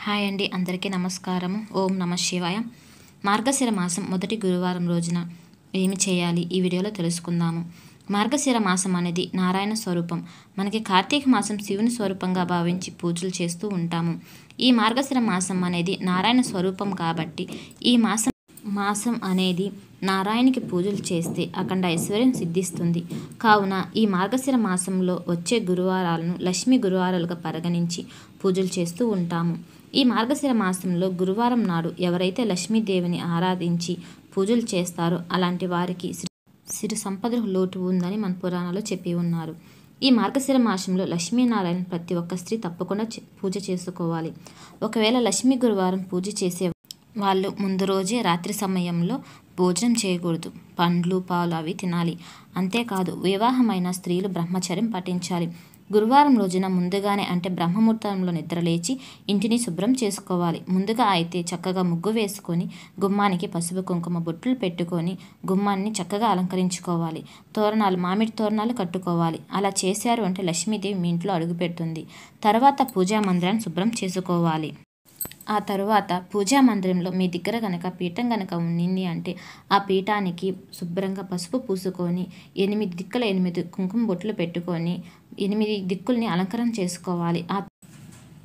Hi అండి, అందరికీ నమస్కారము. ఓం నమ శివాయ. మార్గశిర మాసం మొదటి గురువారం రోజున ఏమి చేయాలి ఈ వీడియోలో తెలుసుకుందాము. మార్గశిర మాసం అనేది నారాయణ స్వరూపం. మనకి కార్తీక మాసం శివుని స్వరూపంగా భావించి పూజలు చేస్తూ ఉంటాము. ఈ మార్గశిర మాసం అనేది నారాయణ స్వరూపం కాబట్టి ఈ మాసం అనేది నారాయణకి పూజలు చేస్తే అఖండ ఐశ్వర్యం సిద్ధిస్తుంది. కావున ఈ మార్గశిర మాసంలో వచ్చే గురువారాలను లక్ష్మీ గురువారాలుగా పరిగణించి పూజలు చేస్తూ ఉంటాము. ఈ మార్గశిర మాసంలో గురువారం నాడు ఎవరైతే లక్ష్మీదేవిని ఆరాధించి పూజలు చేస్తారో అలాంటి వారికి సిరి సంపదల లోటు ఉందని మన పురాణాలు చెప్పి ఉన్నారు. ఈ మార్గశిర మాసంలో లక్ష్మీనారాయణ ప్రతి ఒక్క స్త్రీ తప్పకుండా పూజ చేసుకోవాలి. ఒకవేళ లక్ష్మీ గురువారం పూజ చేసే వాళ్ళు ముందు రోజే రాత్రి సమయంలో భోజనం చేయకూడదు. పండ్లు పాలు అవి తినాలి. అంతేకాదు వివాహమైన స్త్రీలు బ్రహ్మచర్యం పాటించాలి. గురువారం రోజున ముందుగానే అంటే బ్రహ్మముహూర్తంలో నిద్రలేచి ఇంటిని శుభ్రం చేసుకోవాలి. ముందుగా అయితే చక్కగా ముగ్గు వేసుకొని గుమ్మానికి పసుపు కుంకుమ బొట్లు పెట్టుకొని గుమ్మాన్ని చక్కగా అలంకరించుకోవాలి. తోరణాలు మామిడి తోరణాలు కట్టుకోవాలి. అలా చేశారు అంటే లక్ష్మీదేవి మీ ఇంట్లో అడుగుపెడుతుంది. తర్వాత పూజా మందిరాన్ని శుభ్రం చేసుకోవాలి. ఆ తరువాత పూజా మందిరంలో మీ దగ్గర కనుక పీఠం కనుక ఉండింది అంటే ఆ పీఠానికి శుభ్రంగా పసుపు పూసుకొని 8 దిక్కుల 8 కుంకుమ బొట్లు పెట్టుకొని 8 దిక్కుల్ని అలంకరణ చేసుకోవాలి. ఆ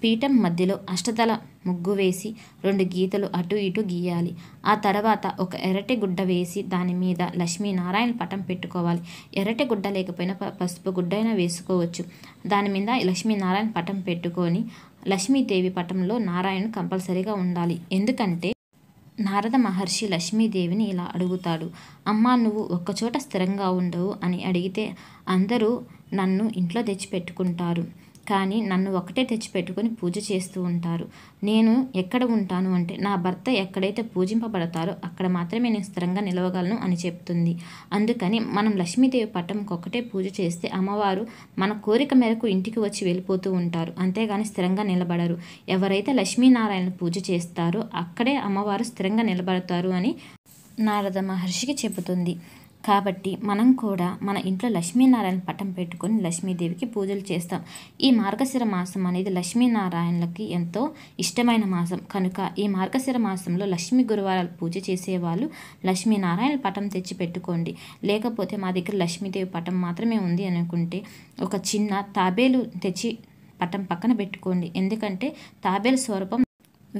పీఠం మధ్యలో అష్టదళ ముగ్గు వేసి 2 గీతలు అటు ఇటు గీయాలి. ఆ తర్వాత ఒక ఎర్రటి గుడ్డ వేసి దాని మీద లక్ష్మీనారాయణ పటం పెట్టుకోవాలి. ఎర్రటి గుడ్డ లేకపోయినా పసుపు గుడ్డ అయినా వేసుకోవచ్చు. దాని మీద లక్ష్మీనారాయణ పటం పెట్టుకొని లక్ష్మీదేవి పటంలో నారాయణ కంపల్సరీగా ఉండాలి. ఎందుకంటే నారద మహర్షి లక్ష్మీదేవిని ఇలా అడుగుతాడు, అమ్మా నువ్వు ఒక్కచోట స్థిరంగా ఉండవు అని అడిగితే అందరూ నన్ను ఇంట్లో తెచ్చిపెట్టుకుంటారు, కానీ నన్ను ఒకటే తెచ్చిపెట్టుకొని పూజ చేస్తూ ఉంటారు. నేను ఎక్కడ ఉంటాను అంటే నా భర్త ఎక్కడైతే పూజింపబడతారో అక్కడ మాత్రమే నేను స్థిరంగా నిలవగలను అని చెప్తుంది. అందుకని మనం లక్ష్మీదేవి పటంకి ఒకటే పూజ చేస్తే అమ్మవారు మన కోరిక మేరకు ఇంటికి వచ్చి వెళ్ళిపోతూ ఉంటారు. అంతేగాని స్థిరంగా నిలబడరు. ఎవరైతే లక్ష్మీనారాయణ పూజ చేస్తారో అక్కడే అమ్మవారు స్థిరంగా నిలబడతారు అని నారద మహర్షికి చెబుతుంది. కాబట్టి మనం కూడా మన ఇంట్లో లక్ష్మీనారాయణ పటం పెట్టుకొని లక్ష్మీదేవికి పూజలు చేస్తాం. ఈ మార్గశిర మాసం అనేది లక్ష్మీనారాయణలకి ఎంతో ఇష్టమైన మాసం కనుక ఈ మార్గశిర మాసంలో లక్ష్మీ గురువారాలు పూజ చేసేవాళ్ళు లక్ష్మీనారాయణ పటం తెచ్చి పెట్టుకోండి. లేకపోతే మా దగ్గర లక్ష్మీదేవి పటం మాత్రమే ఉంది అనుకుంటే ఒక చిన్న తాబేలు తెచ్చి పటం పక్కన పెట్టుకోండి. ఎందుకంటే తాబేలు స్వరూపం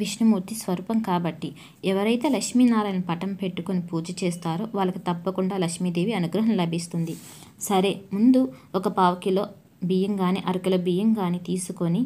విష్ణుమూర్తి స్వరూపం కాబట్టి ఎవరైతే లక్ష్మీనారాయణ పటం పెట్టుకొని పూజ చేస్తారో వాళ్ళకి తప్పకుండా లక్ష్మీదేవి అనుగ్రహం లభిస్తుంది. సరే, ముందు ఒక 1/4 కిలో బియ్యం కానీ 1/2 కిలో బియ్యం కానీ తీసుకొని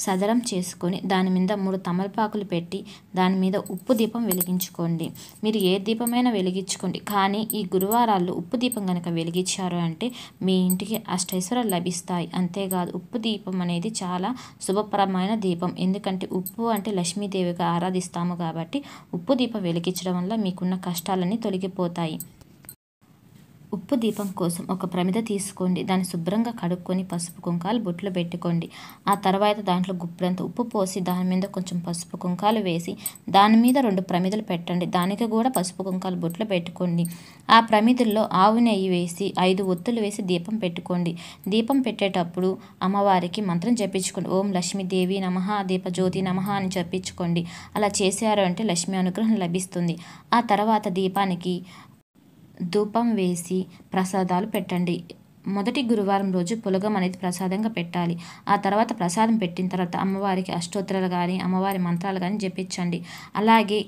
సదరం చేసుకొని దాని మీద 3 తమలపాకులు పెట్టి దాని మీద ఉప్పు దీపం వెలిగించుకోండి. మీరు ఏ దీపమైనా వెలిగించుకోండి, కానీ ఈ గురువారాల్లో ఉప్పు దీపం కనుక వెలిగించారు అంటే మీ ఇంటికి అష్టైశ్వర్యాలు లభిస్తాయి. అంతేకాదు ఉప్పు దీపం అనేది చాలా శుభప్రదమైన దీపం. ఎందుకంటే ఉప్పు అంటే లక్ష్మీదేవిగా ఆరాధిస్తాము కాబట్టి ఉప్పు దీపం వెలిగించడం వల్ల మీకున్న కష్టాలన్నీ తొలగిపోతాయి. ఉప్పు దీపం కోసం ఒక ప్రమిద తీసుకోండి. దాన్ని శుభ్రంగా కడుక్కొని పసుపు కుంకాలు బొట్లు పెట్టుకోండి. ఆ తర్వాత దాంట్లో గుప్పెడంత ఉప్పు పోసి దాని మీద కొంచెం పసుపు కుంకాలు వేసి దాని మీద 2 ప్రమిదలు పెట్టండి. దానికి కూడా పసుపు కుంకాలు బొట్లు పెట్టుకోండి. ఆ ప్రమిదల్లో ఆవు నెయ్యి వేసి 5 ఒత్తులు వేసి దీపం పెట్టుకోండి. దీపం పెట్టేటప్పుడు అమ్మవారికి మంత్రం జపించుకోండి. ఓం లక్ష్మీదేవి నమః దీపజ్యోతి నమః అని జపించుకోండి. అలా చేశారు అంటే లక్ష్మీ అనుగ్రహం లభిస్తుంది. ఆ తర్వాత దీపానికి ధూపం వేసి ప్రసాదాలు పెట్టండి. మొదటి గురువారం రోజు పులగం అనేది ప్రసాదంగా పెట్టాలి. ఆ తర్వాత ప్రసాదం పెట్టిన తర్వాత అమ్మవారికి అష్టోత్తరాలు కానీ అమ్మవారి మంత్రాలు కానీ జపించండి. అలాగే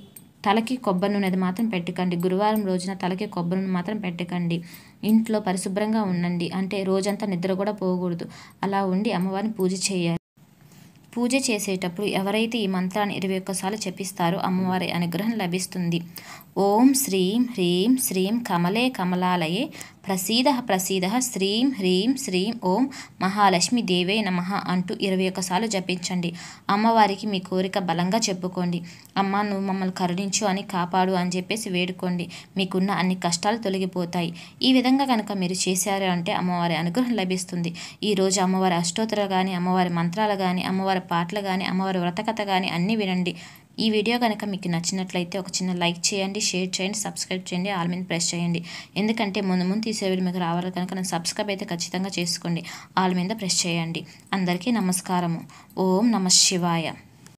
తలకి కొబ్బరి నూనె మాత్రం పెట్టకండి. గురువారం రోజున తలకి కొబ్బరి నూనె మాత్రం పెట్టకండి. ఇంట్లో పరిశుభ్రంగా ఉండండి. అంటే రోజంతా నిద్ర కూడా పోకూడదు. అలా ఉండి అమ్మవారిని పూజ చేయాలి. పూజ చేసేటప్పుడు ఎవరైతే ఈ మంత్రాన్ని 21 సార్లు జపిస్తారో అమ్మవారి అనుగ్రహం లభిస్తుంది. ఓం శ్రీం హ్రీం శ్రీం కమలే కమలాలయే ప్రసీద ప్రసీద శ్రీం హ్రీం శ్రీం ఓం మహాలక్ష్మి దేవే నమః అంటూ 21 సార్లు జపించండి. అమ్మవారికి మీ కోరిక బలంగా చెప్పుకోండి. అమ్మ నువ్వు మమ్మల్ని కరుణించు అని కాపాడు అని చెప్పేసి వేడుకోండి. మీకున్న అన్ని కష్టాలు తొలగిపోతాయి. ఈ విధంగా కనుక మీరు చేశారు అంటే అమ్మవారి అనుగ్రహం లభిస్తుంది. ఈరోజు అమ్మవారి అష్టోత్తరాలు కానీ అమ్మవారి మంత్రాలు కానీ అమ్మవారి పాటలు కానీ అమ్మవారి వ్రతకథ కానీ అన్నీ వినండి. ఈ వీడియో కనుక మీకు నచ్చినట్లయితే ఒక చిన్న లైక్ చేయండి, షేర్ చేయండి, సబ్స్క్రైబ్ చేయండి, ఆల్ మీద ప్రెస్ చేయండి. ఎందుకంటే ముందు తీసే వీడియో మీకు రావాలి కనుక నాకు సబ్స్క్రైబ్ అయితే ఖచ్చితంగా చేసుకోండి. ఆల్ మీద ప్రెస్ చేయండి. అందరికీ నమస్కారము. ఓం నమ శివాయ.